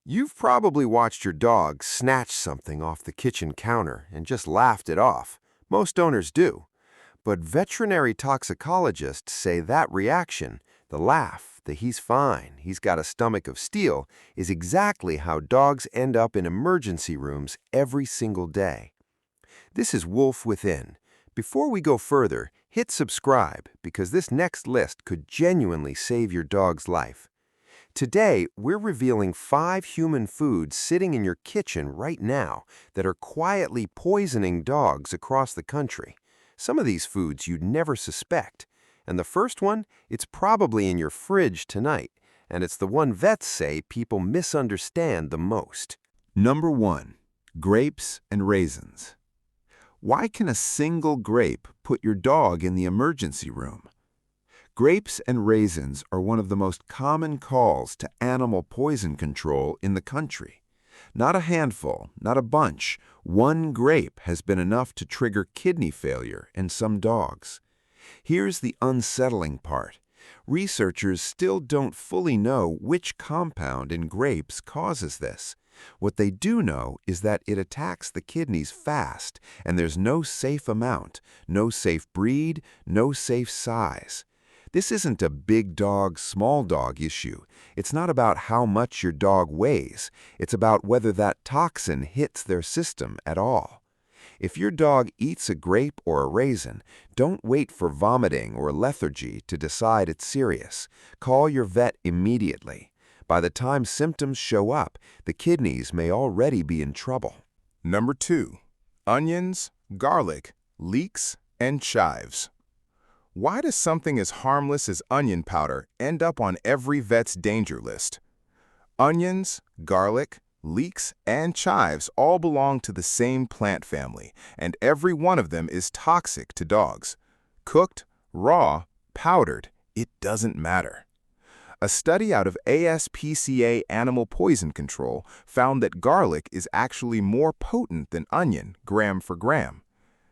You've probably watched your dog snatch something off the kitchen counter and just laughed it off. Most owners do. But veterinary toxicologists say that reaction, the laugh, the he's fine, he's got a stomach of steel, is exactly how dogs end up in emergency rooms every single day. This is Wolf Within. Before we go further, hit subscribe because this next list could genuinely save your dog's life. Today, we're revealing 5 human foods sitting in your kitchen right now that are quietly poisoning dogs across the country. Some of these foods you'd never suspect. And the first one, it's probably in your fridge tonight, and it's the one vets say people misunderstand the most. Number 1. Grapes and raisins. Why can a single grape put your dog in the emergency room? Grapes and raisins are one of the most common calls to animal poison control in the country. Not a handful, not a bunch. One grape has been enough to trigger kidney failure in some dogs. Here's the unsettling part. Researchers still don't fully know which compound in grapes causes this. What they do know is that it attacks the kidneys fast, and there's no safe amount, no safe breed, no safe size. This isn't a big dog, small dog issue. It's not about how much your dog weighs. It's about whether that toxin hits their system at all. If your dog eats a grape or a raisin, don't wait for vomiting or lethargy to decide it's serious. Call your vet immediately. By the time symptoms show up, the kidneys may already be in trouble. Number 2. Onions, garlic, leeks, and chives. Why does something as harmless as onion powder end up on every vet's danger list? Onions, garlic, leeks, and chives all belong to the same plant family, and every one of them is toxic to dogs. Cooked, raw, powdered, it doesn't matter. A study out of ASPCA Animal Poison Control found that garlic is actually more potent than onion, gram for gram.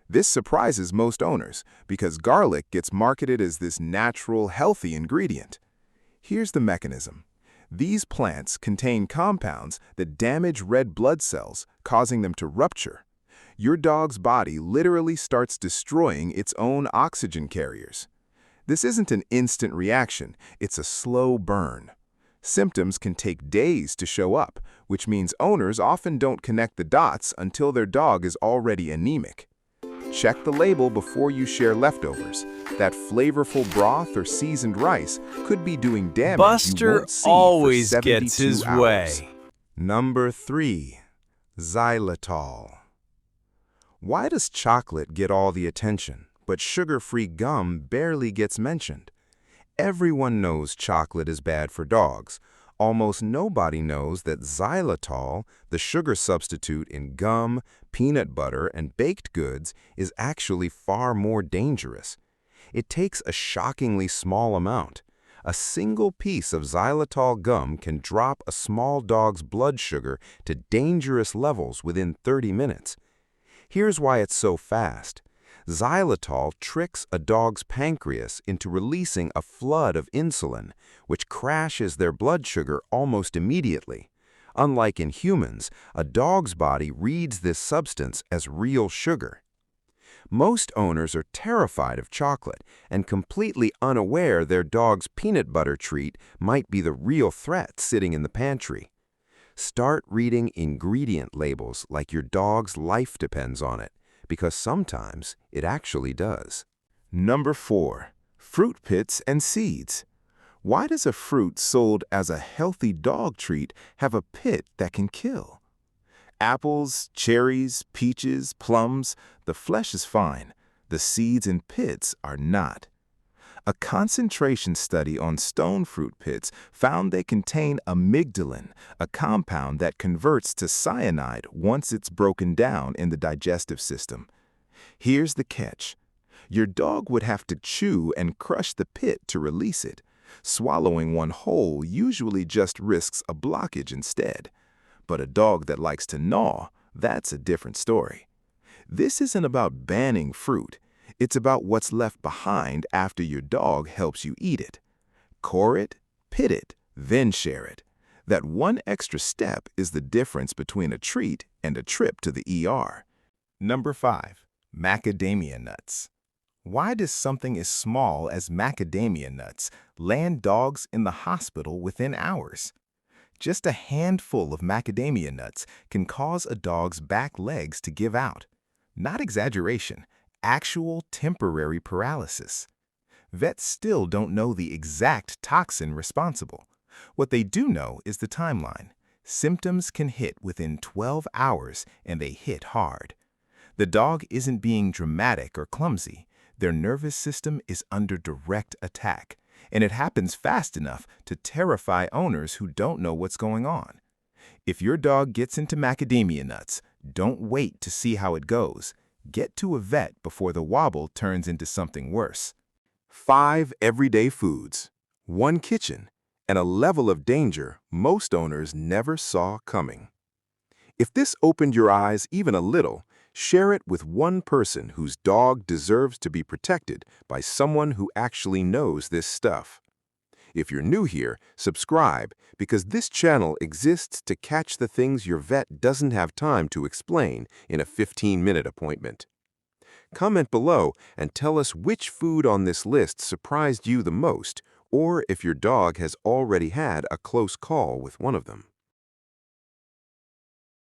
This surprises most owners because garlic gets marketed as this natural, healthy ingredient. Here's the mechanism. These plants contain compounds that damage red blood cells, causing them to rupture. Your dog's body literally starts destroying its own oxygen carriers. This isn't an instant reaction, it's a slow burn. Symptoms can take days to show up, which means owners often don't connect the dots until their dog is already anemic. Check the label before you share leftovers. That flavorful broth or seasoned rice could be doing damage you Buster won't see always for 72 gets his hours. way. Number 3. Xylitol. Why does chocolate get all the attention, but sugar-free gum barely gets mentioned? Everyone knows chocolate is bad for dogs. Almost nobody knows that xylitol, the sugar substitute in gum, peanut butter, and baked goods, is actually far more dangerous. It takes a shockingly small amount. A single piece of xylitol gum can drop a small dog's blood sugar to dangerous levels within 30 minutes. Here's why it's so fast. Xylitol tricks a dog's pancreas into releasing a flood of insulin, which crashes their blood sugar almost immediately. Unlike in humans, a dog's body reads this substance as real sugar. Most owners are terrified of chocolate and completely unaware their dog's peanut butter treat might be the real threat sitting in the pantry. Start reading ingredient labels like your dog's life depends on it, because sometimes it actually does. Number 4. Fruit pits and seeds. Why does a fruit sold as a healthy dog treat have a pit that can kill? Apples, cherries, peaches, plums, the flesh is fine. The seeds and pits are not. A concentration study on stone fruit pits found they contain amygdalin, a compound that converts to cyanide once it's broken down in the digestive system. Here's the catch. Your dog would have to chew and crush the pit to release it. Swallowing one whole usually just risks a blockage instead. But a dog that likes to gnaw, that's a different story. This isn't about banning fruit. It's about what's left behind after your dog helps you eat it. Core it, pit it, then share it. That one extra step is the difference between a treat and a trip to the ER. Number 5. Macadamia nuts. Why does something as small as macadamia nuts land dogs in the hospital within hours? Just a handful of macadamia nuts can cause a dog's back legs to give out. Not exaggeration, actual temporary paralysis. Vets still don't know the exact toxin responsible. What they do know is the timeline. Symptoms can hit within 12 hours, and they hit hard. The dog isn't being dramatic or clumsy. Their nervous system is under direct attack, and it happens fast enough to terrify owners who don't know what's going on. If your dog gets into macadamia nuts, don't wait to see how it goes. Get to a vet before the wobble turns into something worse. 5 everyday foods, 1 kitchen, and a level of danger most owners never saw coming. If this opened your eyes even a little, share it with one person whose dog deserves to be protected by someone who actually knows this stuff. If you're new here, subscribe, because this channel exists to catch the things your vet doesn't have time to explain in a 15-minute appointment. Comment below and tell us which food on this list surprised you the most, or if your dog has already had a close call with one of them.